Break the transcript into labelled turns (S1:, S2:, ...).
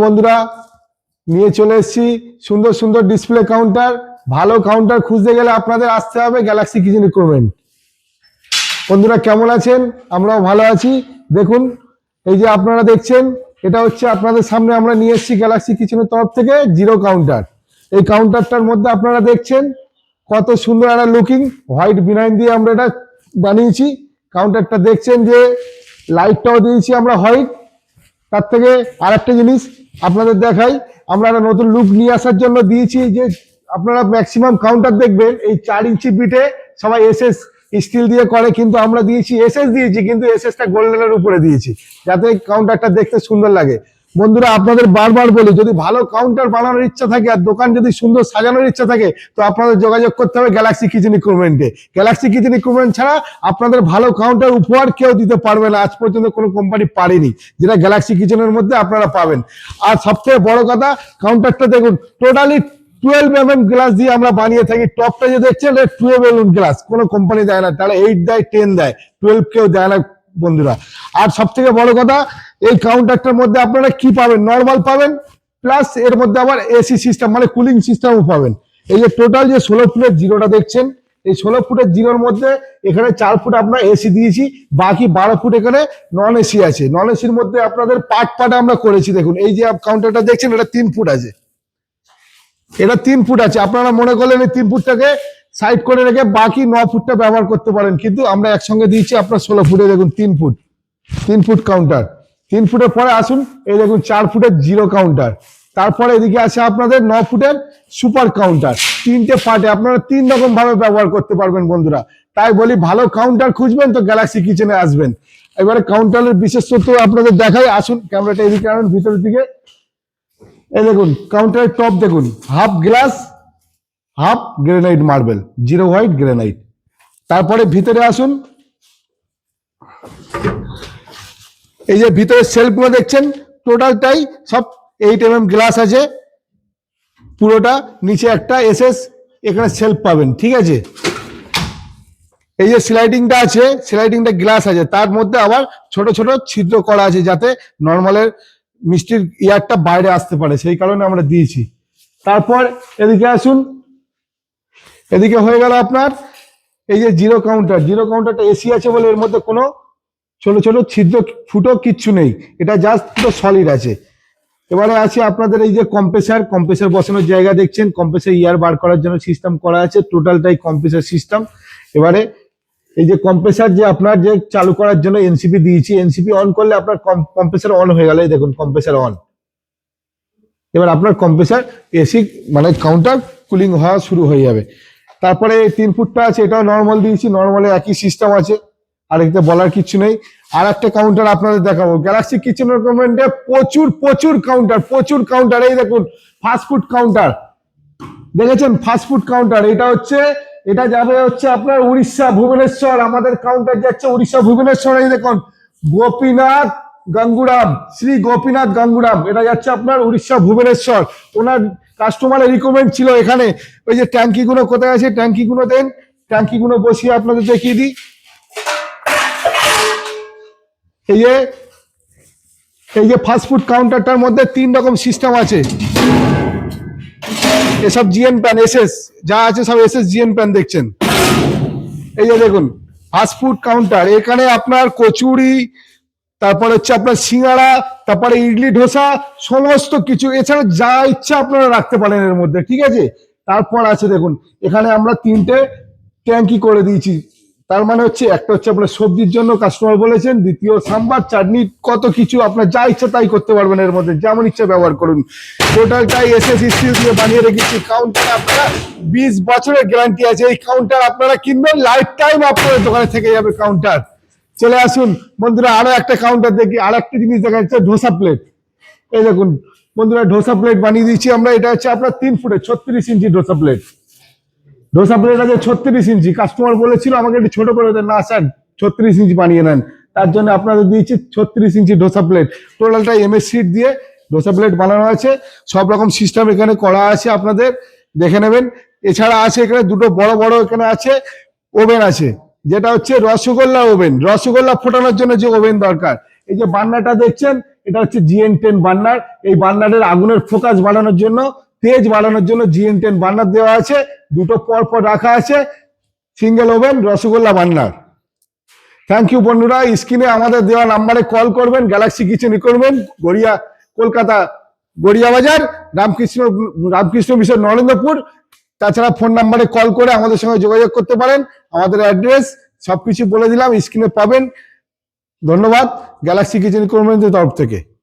S1: বন্ধুরা নিয়ে চলে এসেছি সুন্দর সুন্দর ডিসপ্লে কাউন্টার। ভালো কাউন্টার খুঁজতে গেলে আপনাদের আসতে হবে গ্যালাক্সি কিচেন ইকুইপমেন্ট। বন্ধুরা কেমন আছেন? আমরাও ভালো আছি। দেখুন এই যে আপনারা দেখছেন, এটা হচ্ছে আপনাদের সামনে আমরা নিয়ে এসেছি গ্যালাক্সি কিচেনের তরফ থেকে জিরো কাউন্টার। এই কাউন্টারটার মধ্যে আপনারা দেখছেন কত সুন্দর একটা লুকিং হোয়াইট বিনাইন দিয়ে আমরা এটা বানিয়েছি। কাউন্টারটা দেখছেন যে লাইটটাও দিয়েছি আমরা হোয়াইট। তার থেকে আরেকটা জিনিস আপনাদের দেখাই, আমরা একটা নতুন লুক নিয়ে আসার জন্য দিয়েছি যে আপনারা ম্যাক্সিমাম কাউন্টার দেখবেন এই 4 ইঞ্চি বিটে সবাই এসএস স্টিল দিয়ে করে, কিন্তু আমরা দিয়েছি এসএস দিয়েছি, কিন্তু এসএসটা গোল্ডেনের উপরে দিয়েছি যাতে কাউন্টারটা দেখতে সুন্দর লাগে। বন্ধুরা আপনাদের বারবার বলি, যদি ভালো কাউন্টার বানানোর ইচ্ছা থাকে আর দোকান যদি সুন্দর সাজানোর ইচ্ছা থাকে তো আপনাদের যোগাযোগ করতে হবে গ্যালাক্সি কিচেন ইকুইপমেন্টে। গ্যালাক্সি কিচেন ইকুইপমেন্ট ছাড়া আপনাদের ভালো কাউন্টার উপহার কেউ দিতে পারবে না, আজ পর্যন্ত কোনো কোম্পানি পারেনি, যেটা গ্যালাক্সি কিচেনের মধ্যে আপনারা পাবেন। আর সবথেকে বড় কথা, কাউন্টারটা দেখুন টোটালি 12 গ্লাস দিয়ে আমরা বানিয়ে থাকি। টপটা যে দেখছেন 12 গ্লাস, কোনো কোম্পানি দেয় না, তাহলে 8 দেয়, 10 দেয়, 12 কেউ দেয় না বন্ধুরা। আর সব থেকে বড় কথা, এই কাউন্টারটার মধ্যে আপনারা কি পাবেন? নর্মাল পাবেন, প্লাস এর মধ্যে আবার এসি সিস্টেম মানে কুলিং সিস্টেমও পাবেন। এই যে টোটাল যে 16 ফুটের জিরোটা দেখছেন, এই 16 ফুটের জিরোর মধ্যে এখানে 4 ফুট আমরা এসি দিয়েছি, বাকি 12 ফুট এখানে নন এসি আছে। নন এসির মধ্যে আপনাদের পার্ট আমরা করেছি। দেখুন এই যে কাউন্টারটা দেখছেন, এটা 3 ফুট আছে, এটা 3 ফুট আছে। আপনারা মনে করলেন এই 3 ফুটটাকে সাইড করে রেখে বাকি 9 ফুটটা ব্যবহার করতে পারেন, কিন্তু আমরা একসঙ্গে দিয়েছি আপনার 16 ফুটে। দেখুন 3 ফুট কাউন্টার। 3 ফুটের পরে আসুন, এই দেখুন 4 ফুটের জিরো কাউন্টার। তারপরে এদিকে আছে আপনাদের 9 ফুটের সুপার কাউন্টার। 3টে পার্টে আপনারা 3 রকম ভাবে ব্যবহার করতে পারবেন বন্ধুরা। তাই বলি, ভালো কাউন্টার খুঁজবেন তো গ্যালাক্সি কিচেনে আসবেন। এবারে কাউন্টারের বিশেষত্ব আপনাদের দেখাই, আসুন ক্যামেরাটা এদিকে আনুন ভিতরের দিকে। এই দেখুন কাউন্টারের টপ দেখুন, half glass half granite marble, zero white granite. তারপরে ভিতরে আসুন, এই যে ভিতরে সেলফগুলো দেখছেন টোটালটাই সব 8 গ্লাস আছে পুরোটা। নিচে একটা এসএস এখানে সেলফ পাবেন, ঠিক আছে। এই যে স্লাইডিংটা আছে, স্লাইডিংটা গ্লাস আছে, তার মধ্যে আবার ছোট ছোট ছিদ্র করা আছে যাতে নর্মালের মিষ্টির ইয়ারটা বাইরে আসতে পারে, সেই কারণে আমরা দিয়েছি। তারপর এদিকে আসুন, এদিকে হয়ে গেল আপনার এই যে জিরো কাউন্টার। জিরো কাউন্টারটা এসি আছে বলে এর মধ্যে কোনো ছোট ছোট ছিদ্র ফুটো কিচ্ছু নেই, এটা জাস্ট পুরো সলিড আছে। এবারে আছে আপনাদের এই যে কম্প্রেসার বসানোর জায়গা দেখছেন, কম্প্রেসার ইয়ার বার করার জন্য সিস্টেম করা আছে, টোটালটাই কম্প্রেসার সিস্টেম। এবারে এই যে কম্প্রেসার যে আপনার যে চালু করার জন্য এনসিপি দিয়েছি, এনসিপি অন করলে আপনার কম্প্রেসার অন হয়ে গেল। এই দেখুন কম্প্রেসার অন। এবার আপনার কম্প্রেসার এসি মানে কাউন্টার কুলিং হওয়া শুরু হয়ে যাবে। তারপরে 3 ফুটটা আছে, এটাও নর্মাল দিয়েছি, নর্মালে একই সিস্টেম আছে, আর এতে বলার কিছু নেই। আর একটা কাউন্টার আপনাদের দেখাবো, গ্যালাক্সি কিচেন ইকুইপমেন্টে প্রচুর কাউন্টার। এই দেখুন ফাস্টফুড কাউন্টার দেখেছেন, ফাস্টফুড কাউন্টার। এটা যাবে হচ্ছে আপনার উড়িষ্যা ভুবনেশ্বর। আমাদের কাউন্টার যাচ্ছে উড়িষ্যা ভুবনেশ্বর। এই দেখুন গোপীনাথ গঙ্গুরাম, শ্রী গোপীনাথ গঙ্গুরাম, এটা যাচ্ছে আপনার উড়িষ্যা ভুবনেশ্বর। ওনার কাস্টমারের রিকমেন্ড ছিল এখানে। ওই যে ট্যাঙ্কিগুলো কোথায় আছে, ট্যাঙ্কিগুলো দেন, ট্যাঙ্কিগুলো বসিয়ে আপনাদের দেখিয়ে দিই। এই যে ফাস্টফুড কাউন্টারটার মধ্যে 3 রকম সিস্টেম আছে। এসব জিএন প্যান এসএস যা আছে সব এসএস জিএন প্যান দেখছেন। এই যে দেখুন ফাস্টফুড কাউন্টার, এখানে আপনার কচুরি, তারপরে হচ্ছে আপনার সিঙ্গাড়া, তারপরে ইডলি ধোসা, সমস্ত কিছু, এছাড়া যা ইচ্ছা আপনারা রাখতে পারেন এর মধ্যে, ঠিক আছে। তারপর আছে দেখুন এখানে আমরা 3টে ট্যাঙ্কি করে দিয়েছি। তার মানে হচ্ছে একটা হচ্ছে আপনার সবজির জন্য কাস্টমার বলেছেন, দ্বিতীয় সাম্বার চাটনি, কত কিছু আপনার যা ইচ্ছা তাই করতে পারবেন এর মধ্যে, যেমন ইচ্ছা ব্যবহার করুন। টোটালটাই এসএস স্টিল দিয়ে বানিয়ে রেখেছি। কাউন্টার আপনারা 20 বছরের গ্যারান্টি আছে। এই কাউন্টার আপনারা কিনবেন, লাইফ টাইম আপনাদের দোকানে থেকে যাবে কাউন্টার। চলে আসুন বন্ধুরা, আরো একটা কাউন্টার দেখি। আর একটা জিনিস দেখা যাচ্ছে ধোসা প্লেট। এই দেখুন বন্ধুরা ধোসা প্লেট বানিয়ে দিচ্ছি আমরা। এটা হচ্ছে আপনার 3 ফুটে 36 ইঞ্চি ধোসা প্লেট। ধোসা প্লেট আছে 36 ইঞ্চি। কাস্টমার বলেছিল আমাকে একটু ছোট করে দেন, না স্যার 36 ইঞ্চি বানিয়ে নেন। তার জন্য আপনাদের দিয়েছি 36 ইঞ্চি ধোসা প্লেট। টোটালটা এমএস সিট দিয়ে ধোসা প্লেট বানানো আছে। সব রকম সিস্টেম এখানে করা আছে, আপনাদের দেখে নেবেন। এছাড়া আছে এখানে দুটো বড় এখানে আছে ওভেন আছে, যেটা হচ্ছে রসগোল্লা ওভেন। রসগোল্লা ফোটানোর জন্য যে ওভেন দরকার, এই যে বান্নাটা দেখছেন, এটা হচ্ছে GN10 বার্নার। এই বার্নারের আগুনের ফোকাস বাড়ানোর জন্য, তেজ বাড়ানোর জন্য GN10 বার্নার দেওয়া আছে, দুটো পর পর রাখা আছে। Single oven rasgulla burner. Thank you বন্ধুরা। স্ক্রিনে আমাদের দেওয়া নাম্বারে কল করবেন। Galaxy kitchen requirement, Garia, Kolkata Garia Bazar, Ramakrishna mission, Narendrapur. তাছাড়া ফোন নাম্বারে কল করে আমাদের সঙ্গে যোগাযোগ করতে পারেন। আমাদের অ্যাড্রেস সবকিছু বলে দিলাম, স্ক্রিনে পাবেন। ধন্যবাদ গ্যালাক্সি কিচেন রিকোয়ারমেন্টের তরফ থেকে।